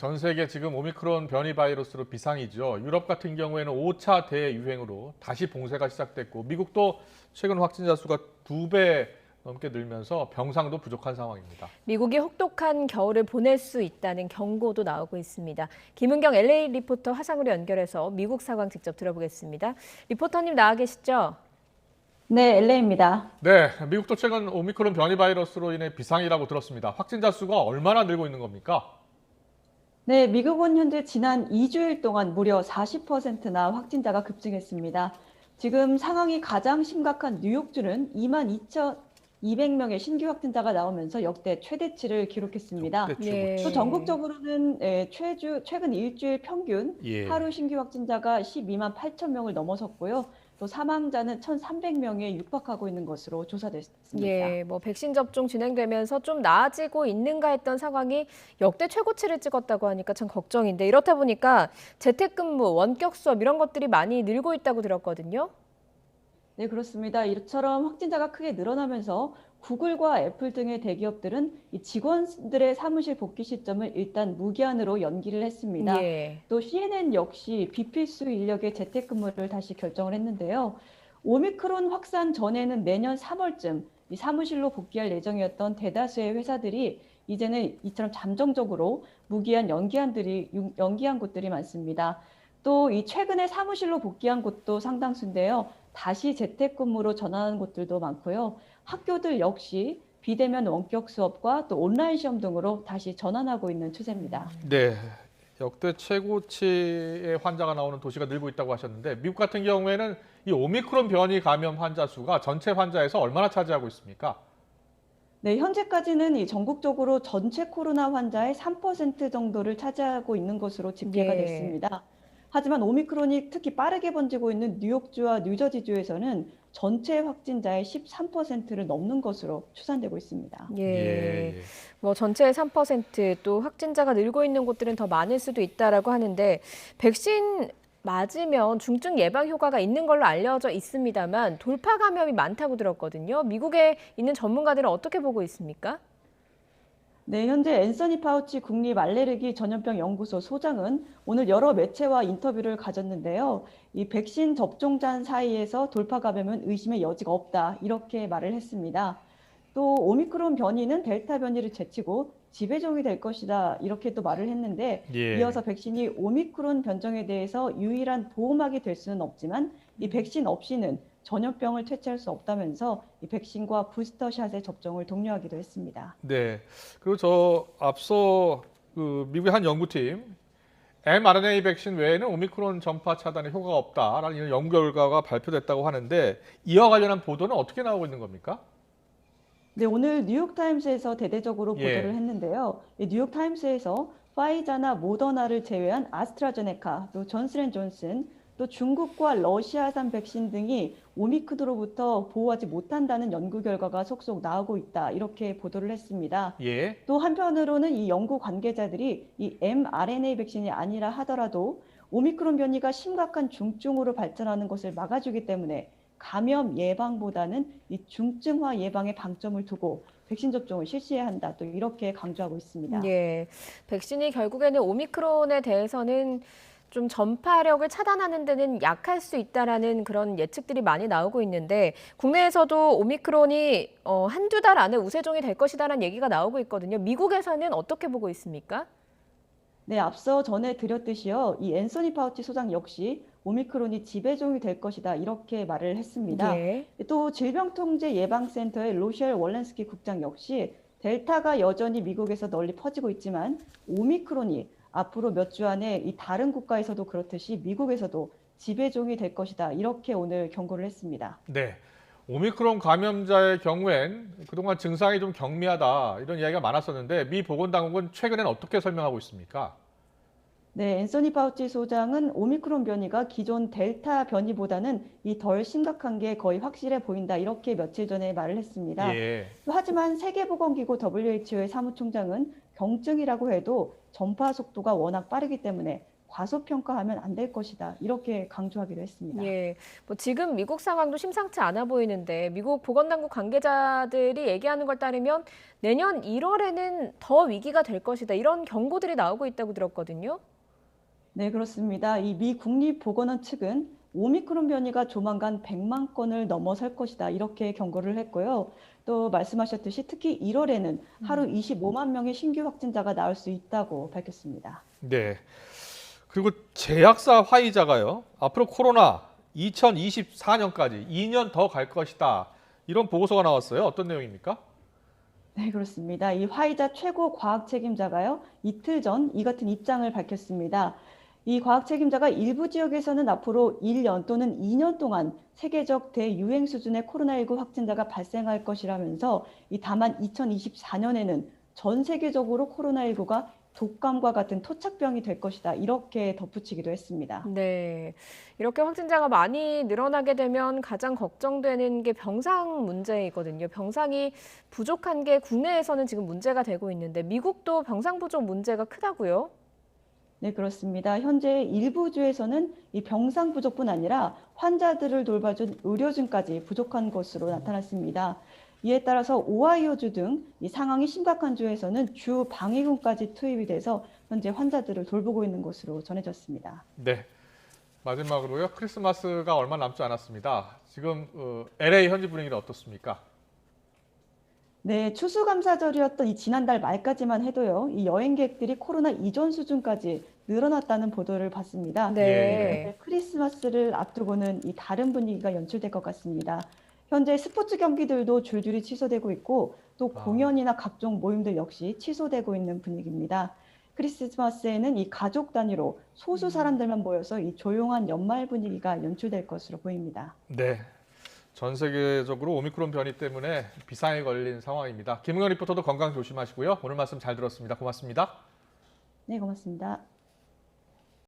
전 세계 지금 오미크론 변이 바이러스로 비상이죠. 유럽 같은 경우에는 5차 대유행으로 다시 봉쇄가 시작됐고 미국도 최근 확진자 수가 2배 넘게 늘면서 병상도 부족한 상황입니다. 미국이 혹독한 겨울을 보낼 수 있다는 경고도 나오고 있습니다. 김은경 LA 리포터 화상으로 연결해서 미국 상황 직접 들어보겠습니다. 리포터님 나와 계시죠? 네, LA입니다. 네, 미국도 최근 오미크론 변이 바이러스로 인해 비상이라고 들었습니다. 확진자 수가 얼마나 늘고 있는 겁니까? 네, 미국은 현재 지난 2주일 동안 무려 40%나 확진자가 급증했습니다. 지금 상황이 가장 심각한 뉴욕주는 22,200명의 신규 확진자가 나오면서 역대 최대치를 기록했습니다. 역대 예. 최고치. 또 전국적으로는 최근 일주일 평균 예. 하루 신규 확진자가 12만 8천 명을 넘어섰고요. 또 사망자는 1,300명에 육박하고 있는 것으로 조사됐습니다. 예, 백신 접종 진행되면서 좀 나아지고 있는가 했던 상황이 역대 최고치를 찍었다고 하니까 참 걱정인데 이렇다 보니까 재택근무, 원격 수업 이런 것들이 많이 늘고 있다고 들었거든요. 네, 그렇습니다. 이처럼 확진자가 크게 늘어나면서 구글과 애플 등의 대기업들은 이 직원들의 사무실 복귀 시점을 일단 무기한으로 연기를 했습니다. 예. 또 CNN 역시 비필수 인력의 재택근무를 다시 결정을 했는데요. 오미크론 확산 전에는 내년 3월쯤 이 사무실로 복귀할 예정이었던 대다수의 회사들이 이제는 이처럼 잠정적으로 무기한 연기한 곳들이 많습니다. 또 이 최근에 사무실로 복귀한 곳도 상당수인데요. 다시 재택근무로 전환하는 곳들도 많고요. 학교들 역시 비대면 원격 수업과 또 온라인 시험 등으로 다시 전환하고 있는 추세입니다. 네, 역대 최고치의 환자가 나오는 도시가 늘고 있다고 하셨는데 미국 같은 경우에는 이 오미크론 변이 감염 환자 수가 전체 환자에서 얼마나 차지하고 있습니까? 네, 현재까지는 이 전국적으로 전체 코로나 환자의 3% 정도를 차지하고 있는 것으로 집계가 예. 됐습니다. 하지만 오미크론이 특히 빠르게 번지고 있는 뉴욕주와 뉴저지주에서는 전체 확진자의 13%를 넘는 것으로 추산되고 있습니다. 예. 예. 전체의 3%, 또 확진자가 늘고 있는 곳들은 더 많을 수도 있다라고 하는데 백신 맞으면 중증 예방 효과가 있는 걸로 알려져 있습니다만 돌파 감염이 많다고 들었거든요. 미국에 있는 전문가들은 어떻게 보고 있습니까? 네, 현재 앤서니 파우치 국립 알레르기 전염병 연구소 소장은 오늘 여러 매체와 인터뷰를 가졌는데요. 이 백신 접종자 사이에서 돌파 감염은 의심의 여지가 없다. 이렇게 말을 했습니다. 또 오미크론 변이는 델타 변이를 제치고 지배종이 될 것이다. 이렇게 또 말을 했는데 예. 이어서 백신이 오미크론 변종에 대해서 유일한 보호막이 될 수는 없지만 이 백신 없이는 전염병을 퇴치할 수 없다면서 이 백신과 부스터샷의 접종을 독려하기도 했습니다. 네. 그리고 저 앞서 그 미국의 한 연구팀 mRNA 백신 외에는 오미크론 전파 차단에 효과가 없다라는 이런 연구 결과가 발표됐다고 하는데 이와 관련한 보도는 어떻게 나오고 있는 겁니까? 네, 오늘 뉴욕타임스에서 대대적으로 예. 보도를 했는데요. 이 뉴욕타임스에서 파이자나 모더나를 제외한 아스트라제네카, 또 존슨앤존슨, 또 중국과 러시아산 백신 등이 오미크론으로부터 보호하지 못한다는 연구 결과가 속속 나오고 있다. 이렇게 보도를 했습니다. 예. 또 한편으로는 이 연구 관계자들이 이 mRNA 백신이 아니라 하더라도 오미크론 변이가 심각한 중증으로 발전하는 것을 막아주기 때문에 감염 예방보다는 이 중증화 예방에 방점을 두고 백신 접종을 실시해야 한다. 또 이렇게 강조하고 있습니다. 예. 백신이 결국에는 오미크론에 대해서는 좀 전파력을 차단하는 데는 약할 수 있다라는 그런 예측들이 많이 나오고 있는데 국내에서도 오미크론이 한두 달 안에 우세종이 될 것이다라는 얘기가 나오고 있거든요. 미국에서는 어떻게 보고 있습니까? 네, 앞서 전에 드렸듯이요. 이 앤서니 파우치 소장 역시 오미크론이 지배종이 될 것이다. 이렇게 말을 했습니다. 예. 또 질병통제예방센터의 로셸 월렌스키 국장 역시 델타가 여전히 미국에서 널리 퍼지고 있지만 오미크론이 앞으로 몇 주 안에 이 다른 국가에서도 그렇듯이 미국에서도 지배종이 될 것이다. 이렇게 오늘 경고를 했습니다. 네. 오미크론 감염자의 경우엔 그동안 증상이 좀 경미하다 이런 이야기가 많았었는데 미 보건당국은 최근엔 어떻게 설명하고 있습니까? 네, 앤서니 파우치 소장은 오미크론 변이가 기존 델타 변이보다는 이 덜 심각한 게 거의 확실해 보인다. 이렇게 며칠 전에 말을 했습니다. 예. 하지만 세계보건기구 WHO의 사무총장은 경증이라고 해도 전파 속도가 워낙 빠르기 때문에 과소평가하면 안 될 것이다. 이렇게 강조하기도 했습니다. 예, 뭐 지금 미국 상황도 심상치 않아 보이는데 미국 보건당국 관계자들이 얘기하는 걸 따르면 내년 1월에는 더 위기가 될 것이다. 이런 경고들이 나오고 있다고 들었거든요. 네, 그렇습니다. 이 미 국립보건원 측은 오미크론 변이가 조만간 100만 건을 넘어설 것이다. 이렇게 경고를 했고요. 또 말씀하셨듯이 특히 1월에는 하루 25만 명의 신규 확진자가 나올 수 있다고 밝혔습니다. 네. 그리고 제약사 화이자가요. 앞으로 코로나 2024년까지 2년 더 갈 것이다. 이런 보고서가 나왔어요. 어떤 내용입니까? 네, 그렇습니다. 이 화이자 최고 과학 책임자가요, 이틀 전 이 같은 입장을 밝혔습니다. 이 과학 책임자가 일부 지역에서는 앞으로 1년 또는 2년 동안 세계적 대유행 수준의 코로나19 확진자가 발생할 것이라면서 다만 2024년에는 전 세계적으로 코로나19가 독감과 같은 토착병이 될 것이다. 이렇게 덧붙이기도 했습니다. 네, 이렇게 확진자가 많이 늘어나게 되면 가장 걱정되는 게 병상 문제이거든요. 병상이 부족한 게 국내에서는 지금 문제가 되고 있는데 미국도 병상 부족 문제가 크다고요? 네, 그렇습니다. 현재 일부 주에서는 이 병상 부족뿐 아니라 환자들을 돌봐준 의료진까지 부족한 것으로 나타났습니다. 이에 따라서 오하이오주 등 이 상황이 심각한 주에서는 주 방위군까지 투입이 돼서 현재 환자들을 돌보고 있는 것으로 전해졌습니다. 네. 마지막으로요. 크리스마스가 얼마 남지 않았습니다. 지금 LA 현지 분위기는 어떻습니까? 네, 추수감사절이었던 이 지난달 말까지만 해도요, 이 여행객들이 코로나 이전 수준까지 늘어났다는 보도를 봤습니다. 네. 크리스마스를 앞두고는 이 다른 분위기가 연출될 것 같습니다. 현재 스포츠 경기들도 줄줄이 취소되고 있고 또 공연이나 각종 모임들 역시 취소되고 있는 분위기입니다. 크리스마스에는 이 가족 단위로 소수 사람들만 모여서 이 조용한 연말 분위기가 연출될 것으로 보입니다. 네. 전 세계적으로 오미크론 변이 때문에 비상에 걸린 상황입니다. 김은경 리포터도 건강 조심하시고요. 오늘 말씀 잘 들었습니다. 고맙습니다. 네, 고맙습니다.